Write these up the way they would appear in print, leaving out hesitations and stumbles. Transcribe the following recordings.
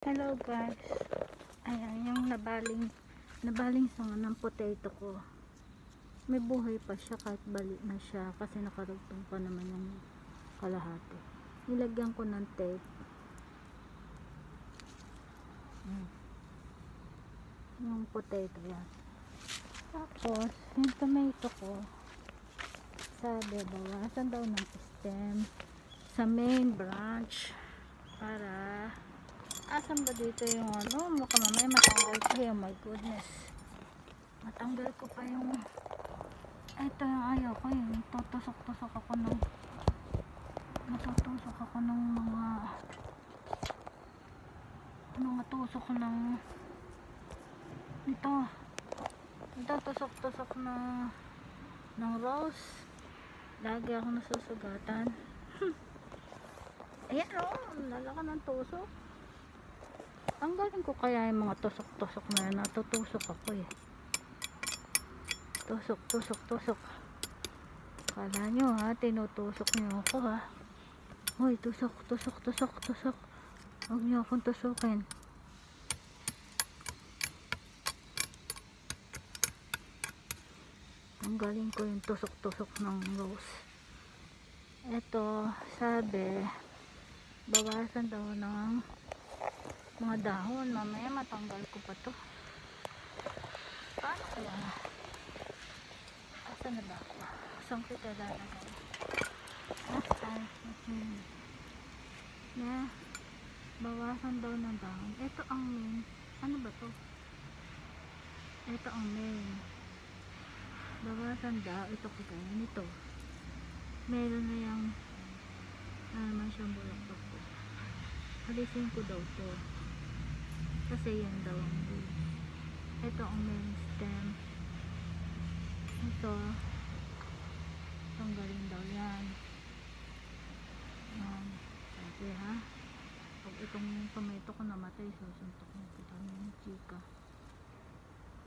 Hello guys, ayan yung nabaling sanga ng potato ko. May buhay pa siya kahit bali na siya kasi nakarugtong pa naman yung kalahati. Nilagyan ko ng tape. Yung potato yan. Tapos yung tomato ko, sabi bawasan daw ng stem sa main branch para asan ba dito yung baka mamaya matanggal ko yung, my goodness, matanggal ko pa yung ito yung ayaw ko yung natutusok ako ng mga tusok ng ito tusok ng rose. Lagi ako nasusugatan. Ayan lalaka ng tusok. Tanggalin ko kaya yung mga tusok na yan. Natutusok ako Tusok. Kala nyo tinutusok nyo ako Hoy, tusok. Huwag nyo akong tusukin. Tanggalin ko yung tusok ng rose. Ito, sabi, bawasan daw ng mga dahon. Mamaya matanggal ko pa to. Paano kaya? Asa na ba ako? Saan kita lalagay? Na bawasan daw ng dahon. Ito ang main. Ano ba to? Ito ang main. Bawasan daw. Ito ko ganyan. Ito. Meron na yung naman siyang bulak-bulak ko. Alisin ko daw to. Kasi yan daw ang roots. Ito ang main stem. Ito tanggalin daw yan. Sabi pag itong tomato ko namatay, susuntok mo kita ng chika.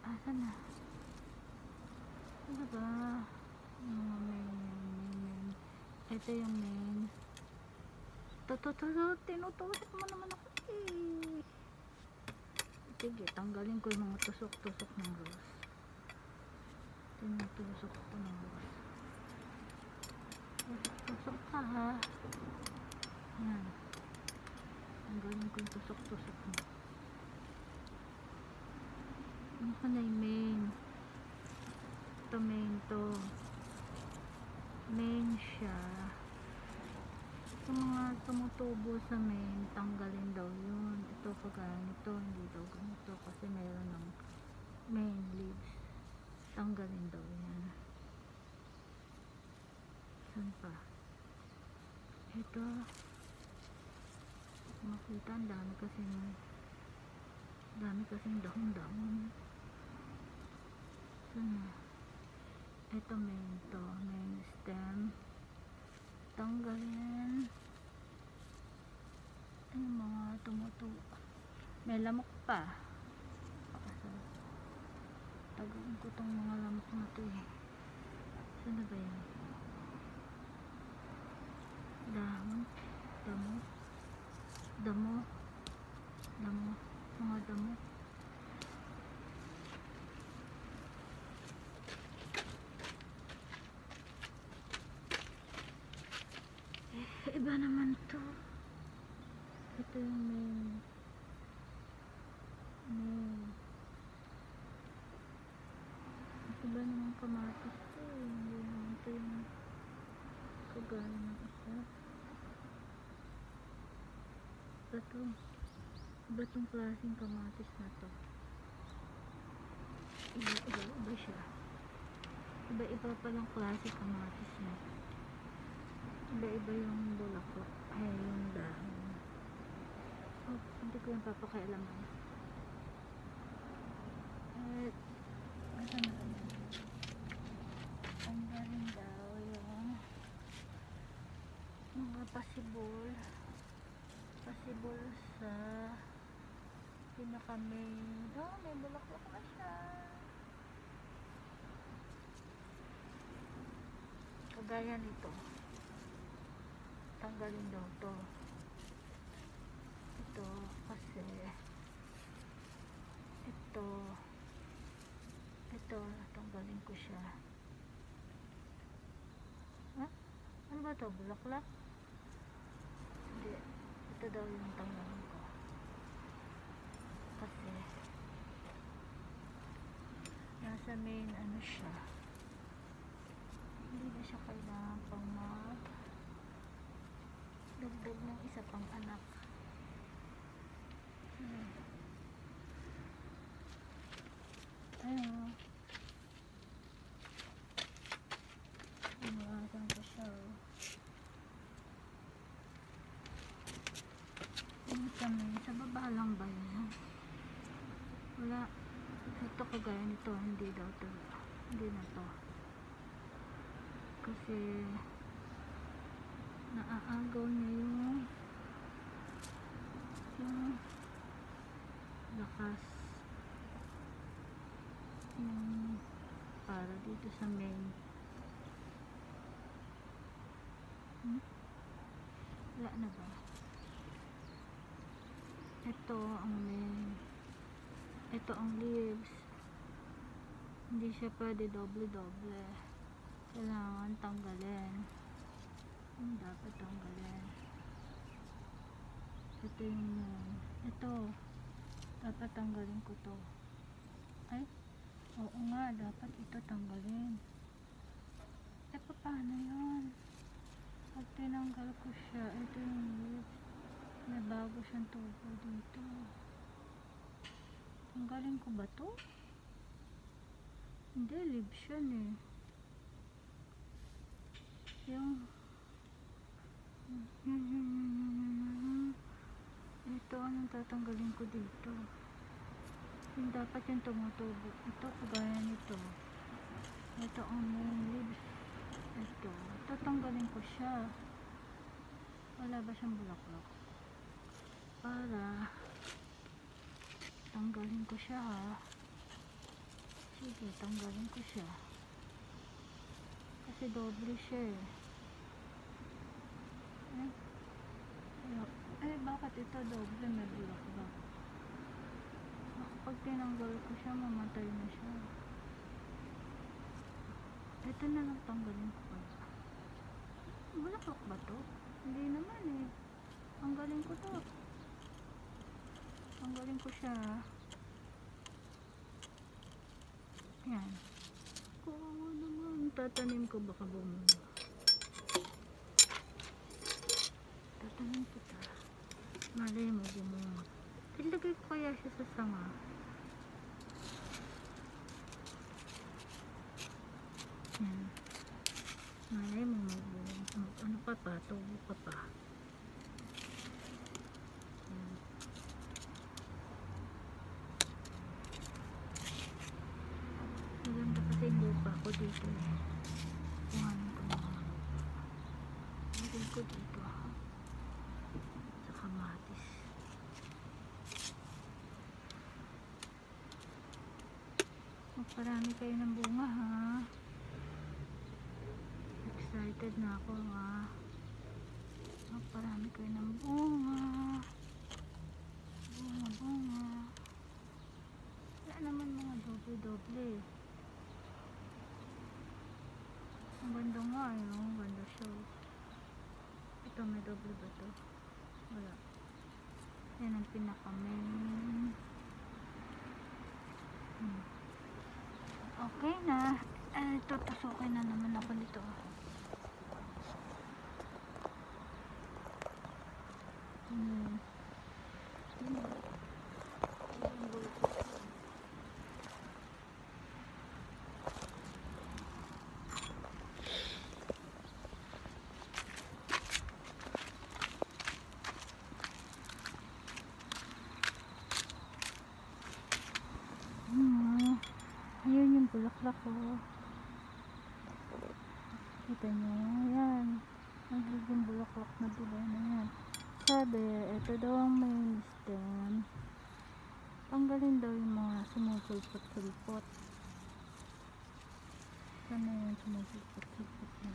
Asan na? Ano ba? Mga main. Ito yung main. Tinutusok mo naman ako Sige, tanggalin ko yung mga tusok ng rose. Tinutusok ko ng rose. Tusok ka Yan. Tanggalin ko yung tusok mo. Ano ka na yung main? Ito main to. Main siya. Yung mga tumutubo sa main, tanggalin daw yun. Ito kagaya nito, hindi daw ganito kasi mayroon ng main leaves. Tanggalin daw yan. Saan pa? Ito makita, ang dami kasing dahon. Saan na? Ito main stem. Tanggalin yung mga tumutubo. May lamok pa. Tagain ko tong mga lamok na to Saan na ba yan? Damo. Mga damo. Iba naman to. Ito yung main. Iba naman kamatis to. Hindi naman to yung kagaya ng isa. Iba tong klaseng kamatis na to. Iba siya. Iba palang klase kamatis na. Iba yung bulaklak. Yung dahon. Hindi ko yung papakailaman. Asan na kanya? Tanggalin daw yung mga pasibol sa pinaka-main. May bulaklak na siya. Kagaya nito. Tanggalin daw to. Ito. dito kasi ito tanggalin ko siya. Ano ba to? Bulaklak? Hindi, ito daw yung tanggalin ko kasi nasa main ano siya, hindi na siya kailangan pang dagdag ng isa pang anak. Ayun, inuwasan ko siya. Sa baba lang ba yun? Wala. Ito kagaya nito, hindi daw to. Hindi na to. Kasi naaagaw niya yung lakas. Yung para dito sa main. Wala na ba? Ito ang main. Ito ang leaves. Hindi siya pwede doble-doble. Kailangan tanggalin. Dapat tanggalin. Ito yung main. Ito. Dapat tanggalin ko to. Ay, oo nga. Dapat ito tanggalin. Paano yun? Pag tinanggal ko siya, ito yung leaves. May bago siyang tubo dito. Tanggalin ko ba to? Hindi, leaves yun eh. Ito, anong tatanggalin ko dito? Yung dapat yung tumutubo. Ito, kagaya nito. Ito ang main leaves. Ito, tatanggalin ko siya. Wala ba siyang bulaklak? Para tanggalin ko siya ha. Sige, tanggalin ko siya. Kasi doble siya eh. Bakit ito doble? May bulaklak. Pag tinanggal ko siya, mamatay na siya. Ito na lang tanggalin ko pa. Bulaklak ba to? Hindi naman eh. Tanggalin ko to. Tanggalin ko siya. Yan. Kawawa naman. Tatanim ko baka bumunga. Tatanim ko ta. Malay mo bumunga. Ilagay ko kaya siya sa sanga. Yan. Malay mo ano pa pa. Tubo pa pa. Yan. Maganda kasi yung lupa ko dito eh. Kuhanin ko na mga lupa. Lagay ko dito sa kamatis. Magparami kayo ng bunga ha. Excited na ako ha. Magparami kayo ng bunga. Bunga. Wala naman mga doble-doble. Ang ganda nga eh. Ang ganda siya. Ito may doble ba ito? Wala. Yan ang pinaka-main. Okay na. Ito, tusukin na naman ako nito. Ayun yung bulaklak ko. Kita nyo, yan. Nagiging bulaklak na diba na yan. Sabi, ito daw ang main stem. Tanggalin daw yung mga sumusulpot-sulpot. Sana yung sumusulpot-sulpot na.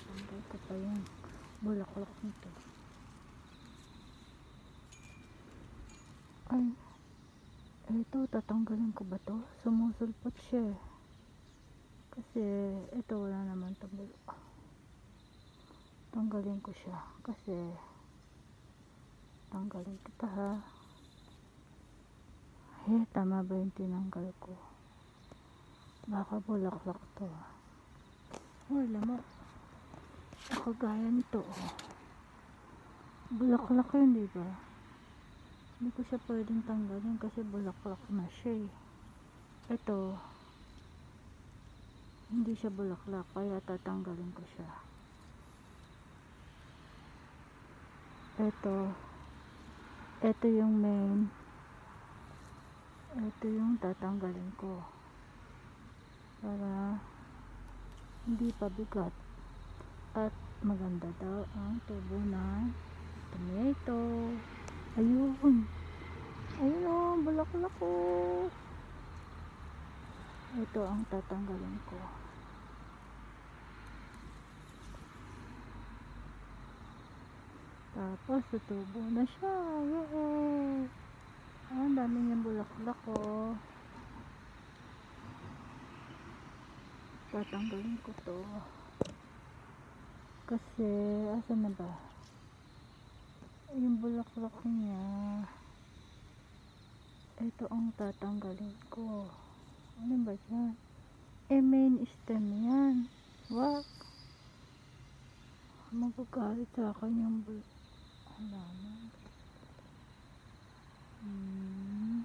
Tanggal ko pa yung bulaklak nito. Ay, ito, tatanggalin ko ba to? Sumusulpot siya eh. Kasi, ito wala naman to. Tanggalin ko siya. Kasi, tanggalin kita ha. Tama ba yung tinanggal ko? Baka bulaklak to. Wala mo. Ako gaya nito oh. Bulaklak yun, diba? Hindi ko siya pwedeng tanggalin kasi bulaklak na siya eh. Ito, hindi siya bulaklak, kaya tatanggalin ko siya. Ito yung main. Ito yung tatanggalin ko. Para hindi pa bigat. At maganda daw ang tubo ng tomato. Ayun. Ayun o, bulaklak ko. Ito ang tatanggalin ko. Tapos, tutubo na siya. Yay! Ang dami niyang bulaklak ko. Tatanggalin ko to. Kasi, asan na ba? Yung bulaklak niya. Ito ang tatanggalin ko. Ano ba yan? Main stem yan. Wag. Magagalit sa akin yung halaman.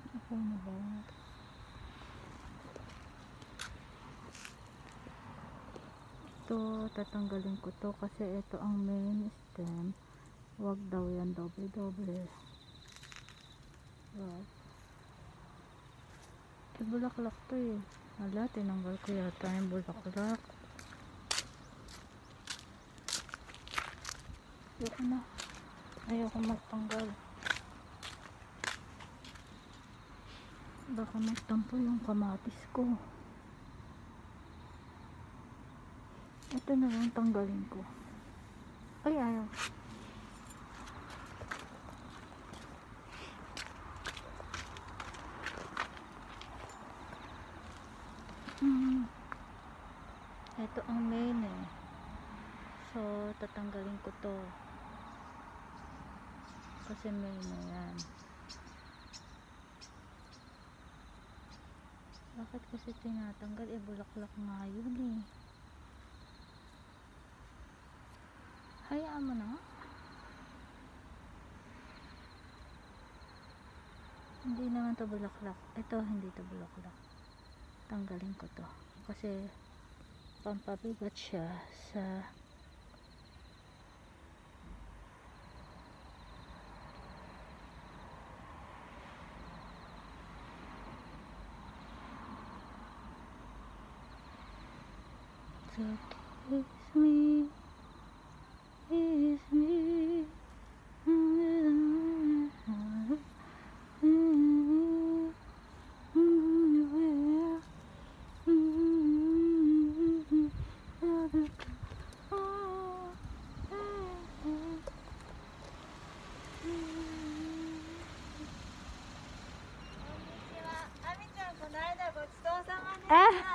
Okay na ba? Ito, tatanggalin ko to kasi ito ang main stem. Wag daw yan, doble-doble. Wag. Bulaklak to eh. Hala, tinanggal ko yata yung bulaklak. Ayoko na. Ayoko magtanggal. Baka magtampo yung kamatis ko. Ito na lang tanggalin ko. Ay, ayaw. Ito ang main eh. So, tatanggalin ko to. Kasi main na yan. Bakit kasi tinatanggal? Bulaklak nga yun eh. Hayaan mo na. Hindi naman to bulaklak. Ito, hindi to bulaklak. Tanggalin ko to. Kasi, pampabigat siya sa so kiss me